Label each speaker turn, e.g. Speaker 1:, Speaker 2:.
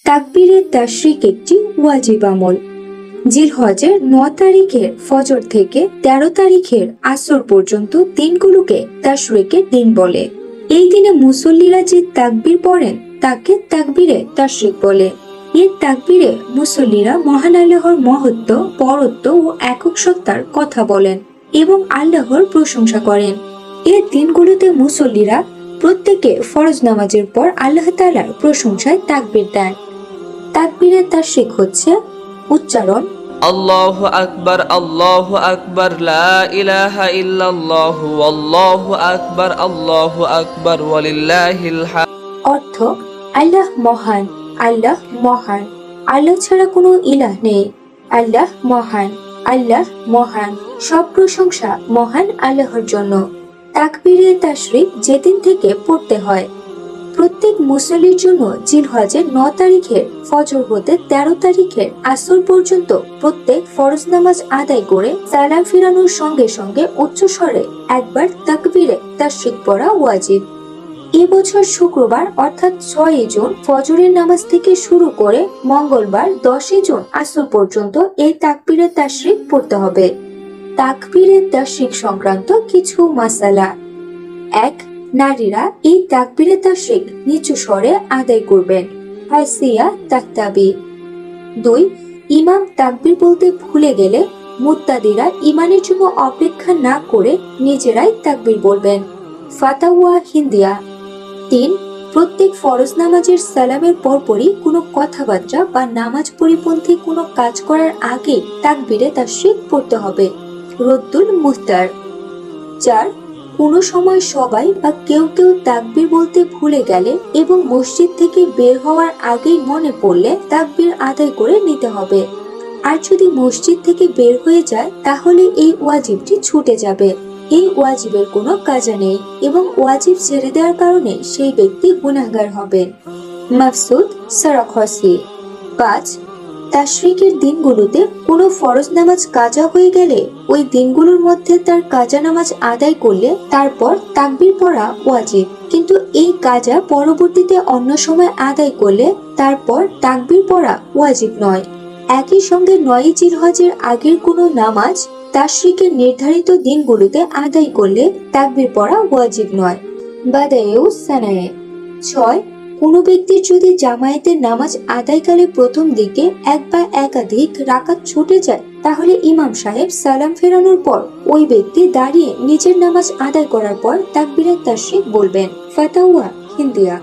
Speaker 1: তাকবীরে তাশরিক একটি ওয়াজিব আমল। জিলহজের ৯ তারিখের ফজর থেকে ১৩ তারিখের আসর পর্যন্ত দিনগুলোকে তাশরিকের দিন বলে। এই দিনে মুসল্লিরা যে তাকবীর পড়েন তাকে তাকবীরে তাশরিক বলে। এই তাকবীরে মুসল্লিরা মহান আল্লাহর মহত্ব, বরত্ব ও একক সত্তার কথা বলেন এবং আল্লাহর প্রশংসা করেন। এই দিনগুলোতে মুসল্লিরা প্রত্যেকে ফরজ নামাজের পর আল্লাহ তাআলার প্রশংসায় তাকবীর দেন। তাকবীরে তাশরিক হচ্ছে উচ্চারণ
Speaker 2: আল্লাহু আকবার, আল্লাহু আকবার, লা ইলাহা ইল্লাল্লাহু, আল্লাহু আকবার, আল্লাহু আকবার, ওয়ালিল্লাহিল হামদ।
Speaker 1: অর্থ আল্লাহ মহান, আল্লাহ মহান, আল্লাহ ছাড়া কোনো ইলাহ নেই, আল্লাহ মহান, আল্লাহ মহান, সব প্রশংসা মহান আল্লাহর জন্য। তাকবীরে তাশরিক যেদিন থেকে পড়তে হয় প্রত্যেক মুসল্লির জন্য জিলহজের ৯ তারিখের ফজর হতে ১৩ তারিখের আসর পর্যন্ত প্রত্যেক ফরজ নামাজ আদায় করে সালাম ফিরানোর সঙ্গে সঙ্গে উচ্চ স্বরে একবার তাকবীরে তাশরিক পড়া ওয়াজিব। এবছর শুক্রবার অর্থাৎ ৬ জুন ফজরের নামাজ থেকে শুরু করে মঙ্গলবার ১০ জুন আসর পর্যন্ত এই তাকবীরে তাশরিক পড়তে হবে। তাকবীরে তাশরিক সংক্রান্ত কিছু মাসালা। ১. নারীরা এই তাকবীরে তাশরিক নিচু স্বরে আদায় করবেন। হাসিয়া তাকতাবি। ২. ইমাম তাকবীর বলতে ভুলে গেলে মুত্তাদিরা ইমামের জন্য অপেক্ষা না করে নিজেরাই তাকবীর বলবেন। ফাতাওয়া হিন্দিয়া। ৩. প্রত্যেক ফরজ নামাজের সালামের পরপরই কোনো কথাবার্তা বা নামাজ পরিপন্থী কোনো কাজ করার আগে তাকবীরে তাশরিক পড়তে হবে। রদ্দুল মুহতার। ৪. কোনো সময় সবাই বা কেউ কেউ তাকবীর বলতে ভুলে গেলে এবং মসজিদ থেকে বের হওয়ার আগেই মনে পড়লে তাকবীর আদায় করে নিতে হবে। আর যদি মসজিদ থেকে বের হয়ে যায় তাহলে এই ওয়াজিবটি ছুটে যাবে। এই ওয়াজিবের কোনো কাজা নেই এবং ওয়াজিব ছেড়ে দেওয়ার কারণে সেই ব্যক্তি গুনাহগার হবেন। মাকসুদ সারাখসি। ৫. তাশরিকের দিনগুলোতে কোনো ফরজ নামাজ কাজা হয়ে গেলে ওই দিনগুলোর মধ্যে তার কাজা নামাজ আদায় করলে তারপর তাকবীর পড়া ওয়াজিব, কিন্তু এই কাজা পরবর্তীতে অন্য সময় আদায় করলে তারপর তাকবীর পড়া ওয়াজিব নয়। একই সঙ্গে ৯ জিলহজের আগের কোনো নামাজ তাশরিকের নির্ধারিত দিনগুলোতে আদায় করলে তাকবীর পড়া ওয়াজিব নয়। বাদায়েউ সানায়ে। ৬. কোনো ব্যক্তির যদি জামায়াতের নামাজ আদায়কালে প্রথম দিকে এক বা একাধিক রাকাত ছুটে যায় তাহলে ইমাম সাহেব সালাম ফেরানোর পর ওই ব্যক্তি দাঁড়িয়ে নিজের নামাজ আদায় করার পর তাকবীরে তাশরিক বলবেন। ফাতাওয়া হিন্দিয়া।